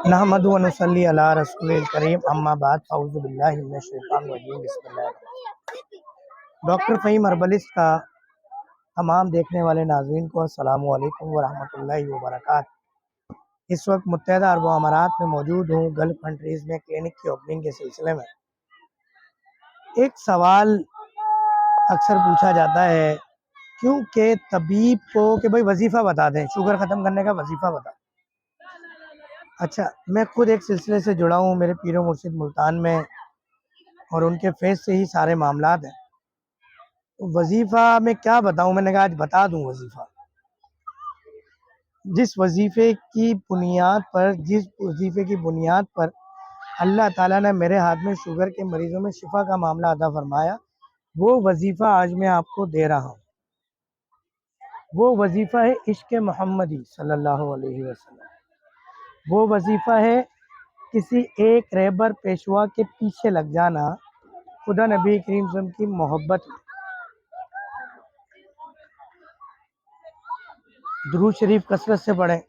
نحمدہ و نصلی علی رسول الکریم اما بعد اعوذ باللہ من الشیطان الرجیم بسم اللہ الرحمن الرحیم۔ ڈاکٹر فہیم اربلسٹ کا تمام دیکھنے والے ناظرین کو السلام علیکم ورحمۃ اللہ وبرکاتہ۔ اس وقت متحدہ عرب امارات میں موجود ہوں، گلف کنٹریز میں کلینک کی اوپننگ کے سلسلے میں۔ ایک سوال اکثر پوچھا جاتا ہے کیونکہ طبیب کو کہ بھائی وظیفہ بتا دیں، شوگر ختم کرنے کا وظیفہ بتا دیں۔ اچھا، میں خود ایک سلسلے سے جڑا ہوں، میرے پیر و مرشد ملتان میں، اور ان کے فیض سے ہی سارے معاملات ہیں۔ وظیفہ میں کیا بتاؤں، میں نے کہا آج بتا دوں وظیفہ۔ جس وظیفے کی بنیاد پر اللہ تعالیٰ نے میرے ہاتھ میں شوگر کے مریضوں میں شفا کا معاملہ عطا فرمایا، وہ وظیفہ آج میں آپ کو دے رہا ہوں۔ وہ وظیفہ ہے عشق محمدی صلی اللہ علیہ وسلم۔ وہ وظیفہ ہے کسی ایک رہبر پیشوا کے پیچھے لگ جانا، خدا نبی کریم صلی اللہ علیہ وسلم کی محبت میں۔ درود شریف کثرت سے پڑھیں،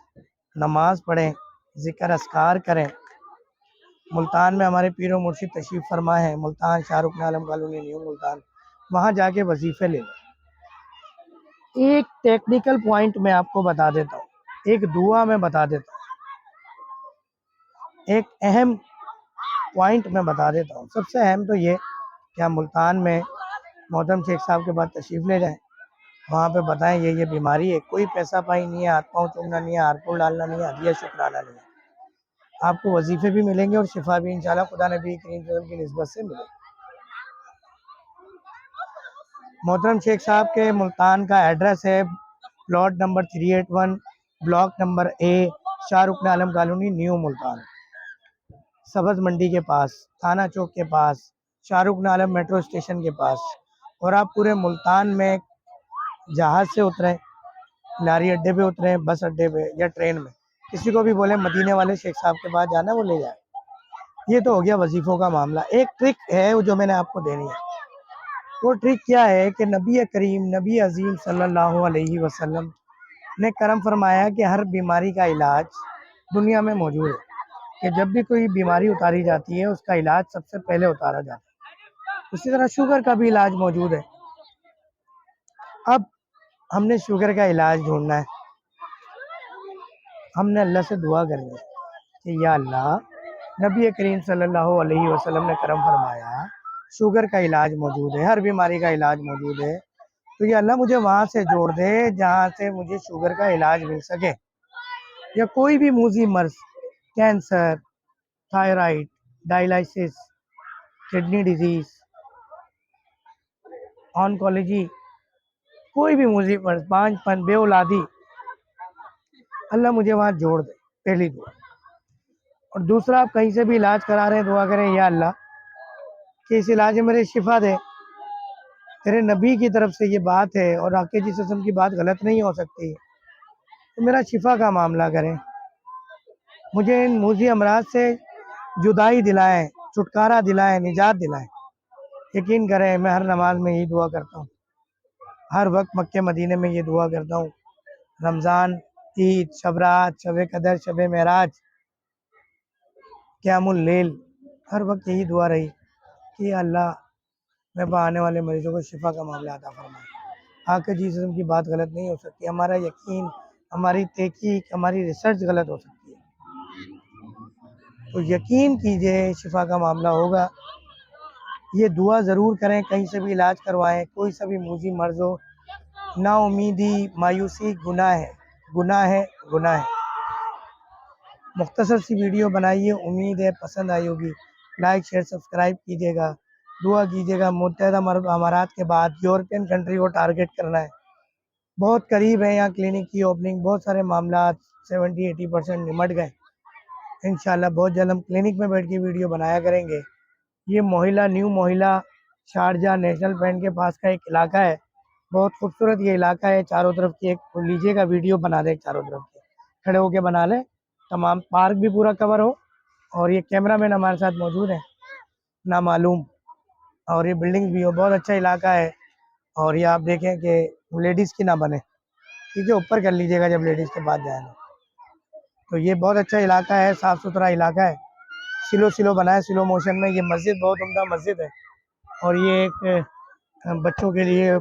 نماز پڑھیں، ذکر اذکار کریں۔ ملتان میں ہمارے پیر و مرشد تشریف فرما ہے، ملتان شاہ رکن عالم کالونی نیو ملتان، وہاں جا کے وظیفے لے لیں۔ ایک ٹیکنیکل پوائنٹ میں آپ کو بتا دیتا ہوں، ایک دعا میں بتا دیتا ہوں، ایک اہم پوائنٹ میں بتا دیتا ہوں۔ سب سے اہم تو یہ کہ آپ ملتان میں محترم شیخ صاحب کے بعد تشریف لے جائیں، وہاں پہ بتائیں یہ بیماری ہے، کوئی پیسہ پائی نہیں ہے، ہاتھ پاؤں چومنا نہیں ہے، ہارپور ڈالنا نہیں ہے، ہدیہ شکرانہ نہیں ہے۔ آپ کو وظیفے بھی ملیں گے اور شفا بھی انشاءاللہ خدا نبی کریم صلی اللہ علیہ وسلم کی نسبت سے ملے گی۔ محترم شیخ صاحب کے ملتان کا ایڈریس ہے plot number 381، block number A، شاہ رکن عالم کالونی نیو ملتان، سبز منڈی کے پاس، تھانہ چوک کے پاس، شاہ رکن عالم میٹرو اسٹیشن کے پاس۔ اور آپ پورے ملتان میں جہاز سے اتریں، لاری اڈے پہ اتریں، بس اڈے پہ یا ٹرین میں، کسی کو بھی بولیں مدینے والے شیخ صاحب کے پاس جانا، وہ لے جائیں۔ یہ تو ہو گیا وظیفوں کا معاملہ۔ ایک ٹرک ہے جو میں نے آپ کو دینی ہے۔ وہ ٹرک کیا ہے کہ نبی کریم، نبی عظیم صلی اللہ علیہ وسلم نے کرم فرمایا کہ ہر بیماری کا علاج دنیا میں موجود ہے، کہ جب بھی کوئی بیماری اتاری جاتی ہے اس کا علاج سب سے پہلے اتارا جاتا ہے۔ اسی طرح شوگر کا بھی علاج موجود ہے۔ اب ہم نے شوگر کا علاج ڈھونڈنا ہے، ہم نے اللہ سے دعا کرنی ہے کہ یا اللہ، نبی کریم صلی اللہ علیہ وسلم نے کرم فرمایا شوگر کا علاج موجود ہے، ہر بیماری کا علاج موجود ہے، تو یا اللہ مجھے وہاں سے جوڑ دے جہاں سے مجھے شوگر کا علاج مل سکے، یا کوئی بھی موذی مرض، cancer, thyroid, dialysis, kidney disease, oncology, کوئی بھی موذی مرض، پانچ پن، بے اولادی، اللہ مجھے وہاں جوڑ دے، پہلی دعا۔ اور دوسرا، آپ کہیں سے بھی علاج کرا رہے ہیں، دعا کریں یا اللہ کہ اس علاج میں میرے شفا دے، تیرے نبی کی طرف سے یہ بات ہے اور آقا جی صلی اللہ علیہ وسلم کی بات غلط نہیں ہو سکتی، تو میرا شفا کا معاملہ کریں، مجھے ان موذی امراض سے جدائی دلائیں، چھٹکارا دلائیں، نجات دلائیں۔ یقین کریں میں ہر نماز میں یہی دعا کرتا ہوں، ہر وقت مکہ مدینے میں یہ دعا کرتا ہوں، رمضان، عید، شب رات، شب قدر، شب معراج، قیام اللیل، ہر وقت یہی دعا رہی کہ یا اللہ میں آنے والے مریضوں کو شفا کا معاملہ عطا فرمائے۔ آقا جی صلی اللہ علیہ وسلم کی بات غلط نہیں ہو سکتی، ہمارا یقین، ہماری تحقیق، ہماری ریسرچ غلط ہو سکتی ہے، تو یقین کیجئے شفا کا معاملہ ہوگا۔ یہ دعا ضرور کریں، کہیں سے بھی علاج کروائیں، کوئی سا بھی موذی مرض ہو۔ نا امیدی، مایوسی گناہ ہے، گناہ ہے، گناہ ہے۔ مختصر سی ویڈیو بنائیے، امید ہے پسند آئی ہوگی۔ لائک، شیئر، سبسکرائب کیجیے گا، دعا کیجیے گا۔ متحدہ عرب امارات کے بعد یورپین کنٹری کو ٹارگٹ کرنا ہے، بہت قریب ہے یہاں کلینک کی اوپننگ، بہت سارے معاملات 70-80% نمٹ گئے۔ انشاءاللہ بہت جلد ہم کلینک میں بیٹھ کے ویڈیو بنایا کریں گے۔ یہ Mohla, new Mohla, Sharjah national bank کے پاس کا ایک علاقہ ہے، بہت خوبصورت یہ علاقہ ہے، چاروں طرف کی ایک لیجیے گا ویڈیو بنا دیں، چاروں طرف کی کھڑے ہو کے بنا لیں، تمام پارک بھی پورا کور ہو، اور یہ کیمرہ مین ہمارے ساتھ موجود ہیں نامعلوم، اور یہ بلڈنگ بھی ہو، بہت اچھا علاقہ ہے۔ اور یہ آپ دیکھیں کہ لیڈیز کی نہ بنے، ٹھیک ہے، اوپر کر لیجیے گا جب لیڈیز کے پاس جائیں گے۔ تو یہ بہت اچھا علاقہ ہے، صاف ستھرا علاقہ ہے، سلو بنا ہے، سلو موشن میں. یہ مسجد بہت عمدہ مسجد ہے، اور یہ ایک بچوں کے لیے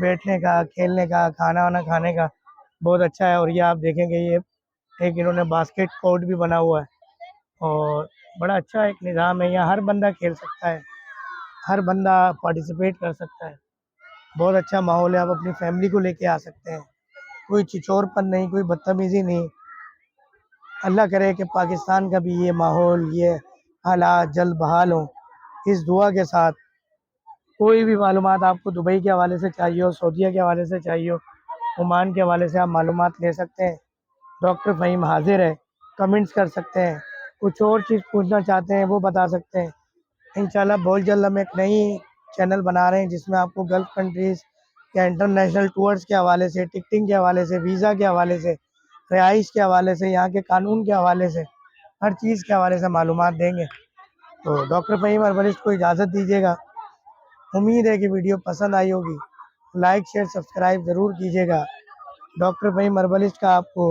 بیٹھنے کا، کھیلنے کا، کھانا وانا کھانے کا بہت اچھا ہے. اور یہ آپ دیکھیں گے یہ ایک انہوں نے باسکٹ کورٹ بھی بنا ہوا ہے، اور بڑا اچھا ایک نظام ہے. یہاں ہر بندہ کھیل سکتا ہے، ہر بندہ پارٹیسپیٹ کر سکتا ہے. بہت اچھا ماحول ہے، آپ اپنی فیملی کو لے کے آ سکتے ہیں. کوئی چچور پن نہیں، کوئی بدتمیزی نہیں. اللہ کرے کہ پاکستان کا بھی یہ ماحول، یہ حالات جلد بحال ہوں. اس دعا کے ساتھ کوئی بھی معلومات آپ کو دبئی کے حوالے سے چاہیے ہو، سعودیہ کے حوالے سے چاہیے ہو، عمان کے حوالے سے آپ معلومات لے سکتے ہیں. ڈاکٹر فہیم حاضر ہے، کمنٹس کر سکتے ہیں. کچھ اور چیز پوچھنا چاہتے ہیں وہ بتا سکتے ہیں. انشاءاللہ بہت جلد ہم ایک نئی چینل بنا رہے ہیں جس میں آپ کو گلف کنٹریز یا انٹرنیشنل ٹورز کے حوالے سے، ٹکٹنگ کے حوالے سے، ویزا کے حوالے سے، رہائش کے حوالے سے، یہاں کے قانون کے حوالے سے، ہر چیز کے حوالے سے معلومات دیں گے. تو ڈاکٹر فہیم ہربلسٹ کو اجازت دیجیے گا. امید ہے کہ ویڈیو پسند آئی ہوگی. لائک شیئر سبسکرائب ضرور کیجیے گا. ڈاکٹر فہیم ہربلسٹ کا آپ کو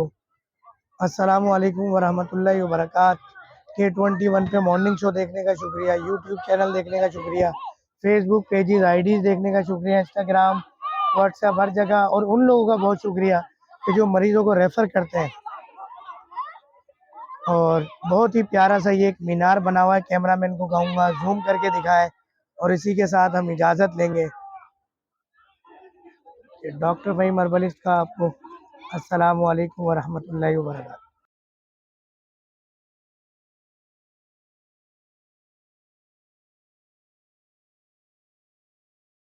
السلام علیکم ورحمۃ اللہ وبرکاتہ. K21 پہ مارننگ شو دیکھنے کا شکریہ، یوٹیوب چینل دیکھنے کا شکریہ، face book pages I days دیکھنے کا شکریہ، انسٹاگرام، واٹس ایپ، ہر جگہ. اور ان لوگوں کا بہت شکریہ کہ جو مریضوں کو ریفر کرتے ہیں. اور بہت ہی پیارا سا یہ ایک مینار بنا ہوا ہے، کیمرہ مین کو کہوں گا زوم کر کے دکھائے. اور اسی کے ساتھ ہم اجازت لیں گے کہ ڈاکٹر فہیم ہربلسٹ کا آپ کو السلام علیکم ورحمۃ اللہ وبرکاتہ.